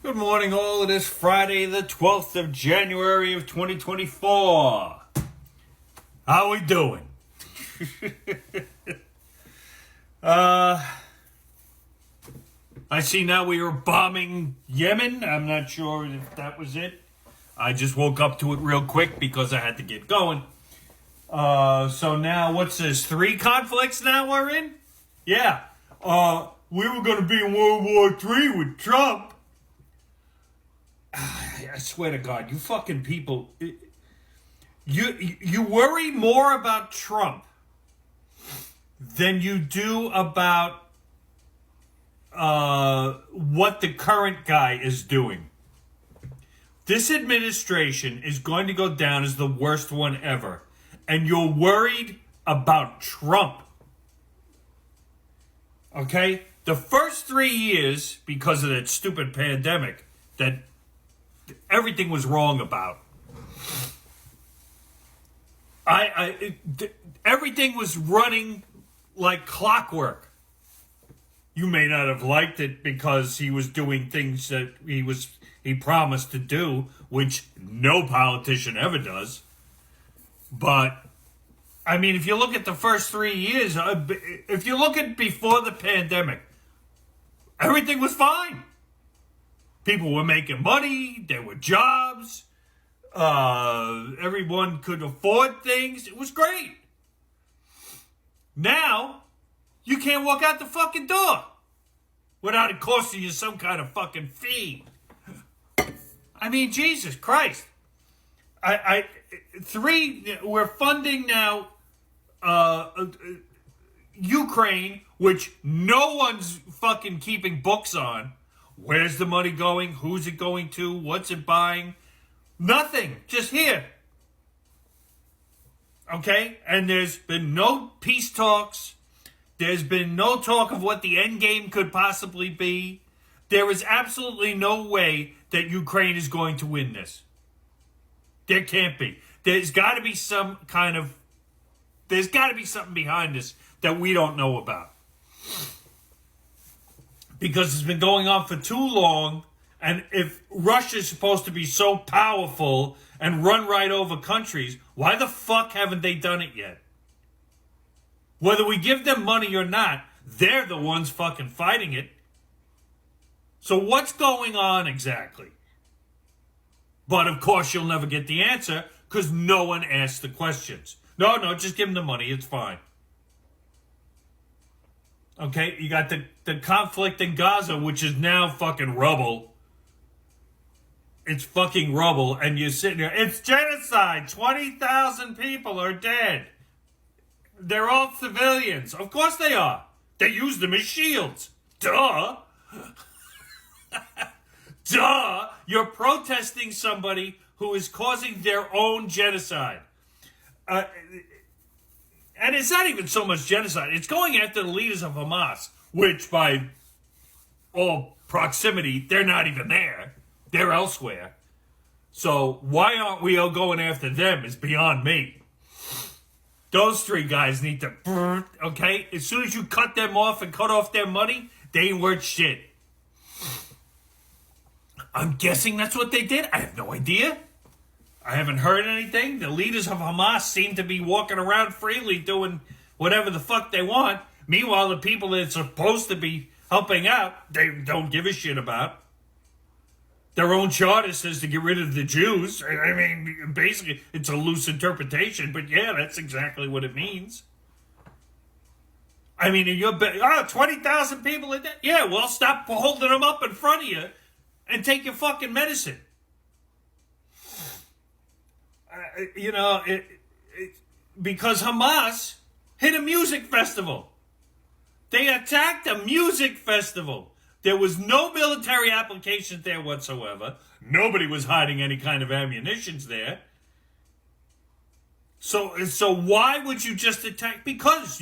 Good morning, all. It is Friday, the 12th of January of 2024. How we doing? I see now we are bombing Yemen. I'm not sure if that was it. I just woke up to it real quick because I had to get going. So now, what's this? 3 conflicts now we're in? Yeah. We were going to be in World War III with Trump. I swear to God, you fucking people, you worry more about Trump than you do about what the current guy is doing. This administration is going to go down as the worst one ever, and you're worried about Trump. Okay? The first 3 years, because of that stupid pandemic that everything was wrong about. Everything was running like clockwork. You may not have liked it because he was doing things that he promised to do, which no politician ever does. But I mean, if you look at the first 3 years, if you look at before the pandemic, everything was fine. People were making money. There were jobs. Everyone could afford things. It was great. Now, you can't walk out the fucking door without it costing you some kind of fucking fee. I mean, Jesus Christ. We're funding now Ukraine, which no one's fucking keeping books on. Where's the money going? Who's it going to? What's it buying? Nothing. Just here. Okay? And there's been no peace talks. There's been no talk of what the end game could possibly be. There is absolutely no way that Ukraine is going to win this. There can't be. There's got to be something behind this that we don't know about. Because it's been going on for too long, and if Russia's supposed to be so powerful and run right over countries, why the fuck haven't they done it yet? Whether we give them money or not, they're the ones fucking fighting it. So what's going on exactly? But of course you'll never get the answer because no one asked the questions. No, just give them the money, it's fine. Okay, you got the conflict in Gaza, which is now fucking rubble. It's fucking rubble, and you're sitting there. It's genocide. 20,000 people are dead. They're all civilians. Of course they are. They use them as shields. Duh. Duh. You're protesting somebody who is causing their own genocide. And it's not even so much genocide. It's going after the leaders of Hamas, which by all proximity, they're not even there. They're elsewhere. So why aren't we all going after them is beyond me. Those 3 guys need to, okay? As soon as you cut them off and cut off their money, they ain't worth shit. I'm guessing that's what they did. I have no idea. I haven't heard anything. The leaders of Hamas seem to be walking around freely doing whatever the fuck they want. Meanwhile, the people that are supposed to be helping out, they don't give a shit about. Their own charter says to get rid of the Jews. I mean, basically, it's a loose interpretation, but yeah, that's exactly what it means. I mean, you're 20,000 people are dead. Yeah, well, stop holding them up in front of you and take your fucking medicine. Because Hamas hit a music festival. They attacked a music festival. There was no military applications there whatsoever. Nobody was hiding any kind of ammunitions there. So why would you just attack? Because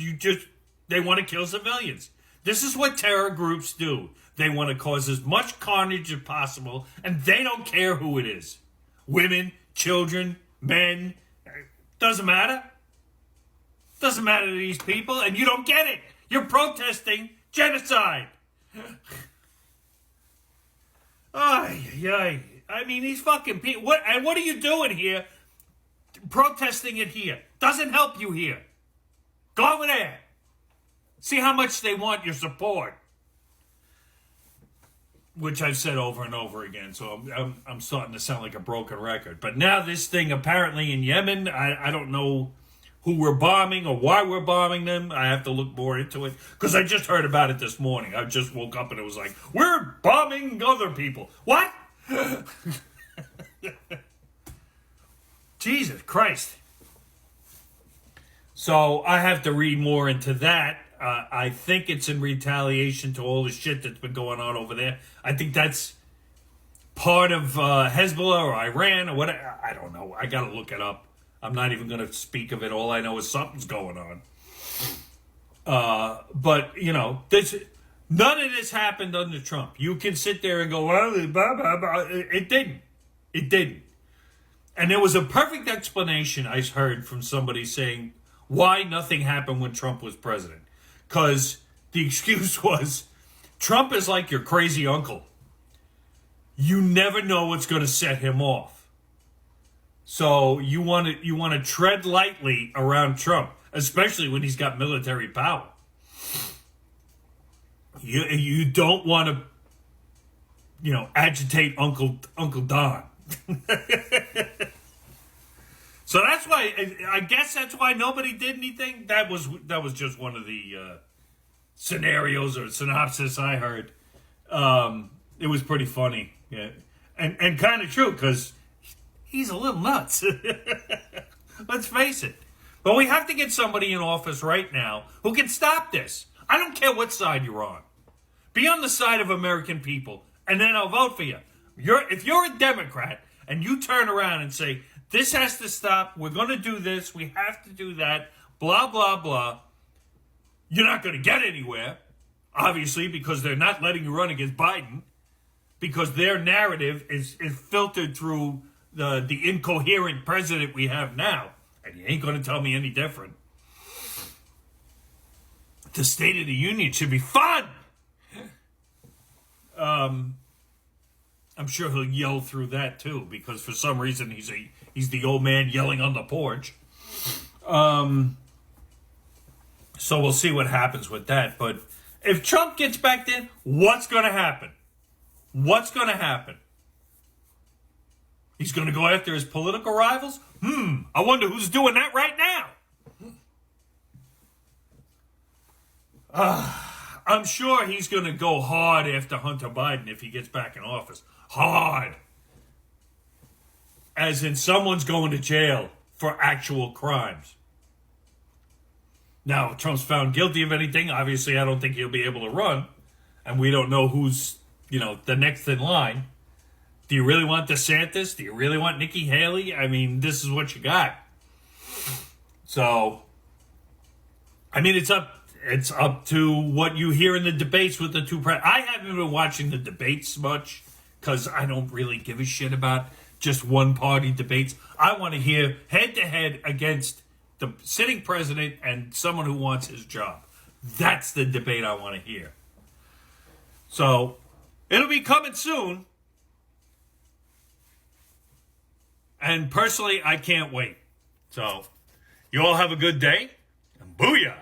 they want to kill civilians. This is what terror groups do. They want to cause as much carnage as possible, and they don't care who it is. Women, children, men, doesn't matter. Doesn't matter to these people, and you don't get it. You're protesting genocide. Ay, yeah. I mean, these fucking people. What are you doing here? Protesting it here doesn't help you here. Go over there. See how much they want your support. Which I've said over and over again, so I'm starting to sound like a broken record. But now this thing apparently in Yemen, I don't know who we're bombing or why we're bombing them. I have to look more into it because I just heard about it this morning. I just woke up and it was like, we're bombing other people. What? Jesus Christ. So I have to read more into that. I think it's in retaliation to all the shit that's been going on over there. I think that's part of Hezbollah or Iran or what. I don't know. I got to look it up. I'm not even going to speak of it. All I know is something's going on. But, you know, none of this happened under Trump. You can sit there and go, well, blah, blah, blah. It didn't. It didn't. And there was a perfect explanation I heard from somebody saying why nothing happened when Trump was president. Because the excuse was, Trump is like your crazy uncle. You never know what's going to set him off. So you want to tread lightly around Trump, especially when he's got military power. You don't want to, you know, agitate Uncle Don. So that's why, I guess that's why nobody did anything. That was just one of the scenarios or synopsis I heard. It was pretty funny, yeah, and kind of true because he's a little nuts. Let's face it. But we have to get somebody in office right now who can stop this. I don't care what side you're on. Be on the side of American people, and then I'll vote for you. If you're a Democrat and you turn around and say, this has to stop, we're going to do this, we have to do that, blah, blah, blah, you're not going to get anywhere, obviously, because they're not letting you run against Biden, because their narrative is filtered through the incoherent president we have now, and you ain't going to tell me any different. The State of the Union should be fun! I'm sure he'll yell through that too, because for some reason he's the old man yelling on the porch. So we'll see what happens with that. But if Trump gets back in, what's going to happen? What's going to happen? He's going to go after his political rivals? I wonder who's doing that right now. I'm sure he's going to go hard after Hunter Biden if he gets back in office. Hard. As in someone's going to jail for actual crimes. Now, if Trump's found guilty of anything, obviously I don't think he'll be able to run. And we don't know who's, the next in line. Do you really want DeSantis? Do you really want Nikki Haley? I mean, this is what you got. So, I mean, it's up to what you hear in the debates with the two presidents. I haven't been watching the debates much because I don't really give a shit about just one-party debates. I want to hear head-to-head against the sitting president and someone who wants his job. That's the debate I want to hear. So, it'll be coming soon. And personally, I can't wait. So, you all have a good day. And booyah!